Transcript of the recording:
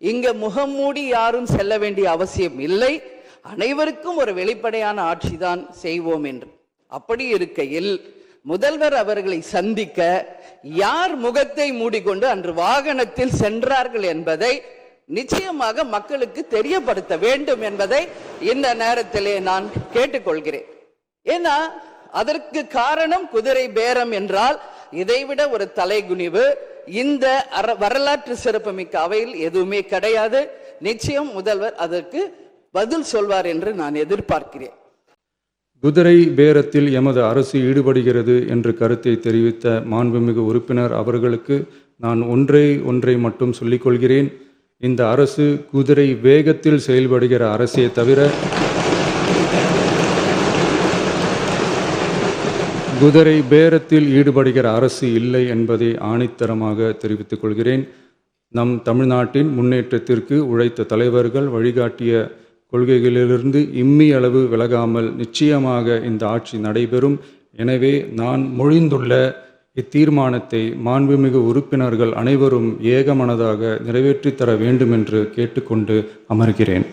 இங்க முகம் மூடி யாரும் செல்ல வேண்டிய அவசியம் இல்லை, அனைவருக்கும் ஒரு வெளிப்படையான ஆட்சி தான் செய்வோம் என்று. அப்படி இருக்கையில் முதல்வர் அவர்களை சந்திக்க யார் முகத்தை மூடிக்கொண்டு அன்று வாகனத்தில் சென்றார்கள் என்பதை நிச்சயமாக மக்களுக்கு தெரியப்படுத்த வேண்டும் என்பதை இந்த நேரத்திலே நான் கேட்டுக்கொள்கிறேன். ஏன்னா அதற்கு காரணம் குதிரை பேரம் என்றால் இதைவிட ஒரு தலைகுனிவு இந்த வரலாற்று சிறப்புமிக்க அவையில் எதுவுமே கிடையாது. நிச்சயம் முதல்வர் அதற்கு பதில் சொல்வார் என்று நான் எதிர்பார்க்கிறேன். குதிரை பேரத்தில் எமது அரசு ஈடுபடுகிறது என்று கருத்தை தெரிவித்த மாண்புமிகு உறுப்பினர் அவர்களுக்கு நான் ஒன்றை மட்டும் சொல்லிக்கொள்கிறேன். இந்த அரசு குதிரை வேகத்தில் செயல்படுகிற அரசே தவிர குதிரை பேரத்தில் ஈடுபடுகிற அரசு இல்லை என்பதை ஆணித்தரமாக தெரிவித்துக் கொள்கிறேன். நம் தமிழ்நாட்டின் முன்னேற்றத்திற்கு உழைத்த தலைவர்கள் வழிகாட்டிய கொள்கைகளிலிருந்து இம்மி அளவு விலகாமல் நிச்சயமாக இந்த ஆட்சி நடைபெறும். எனவே நான் மொழிந்துள்ள இத்தீர்மானத்தை மாண்புமிகு உறுப்பினர்கள் அனைவரும் ஏகமனதாக நிறைவேற்றித் தர வேண்டும் என்று கேட்டுக்கொண்டு அமர்கிறேன்.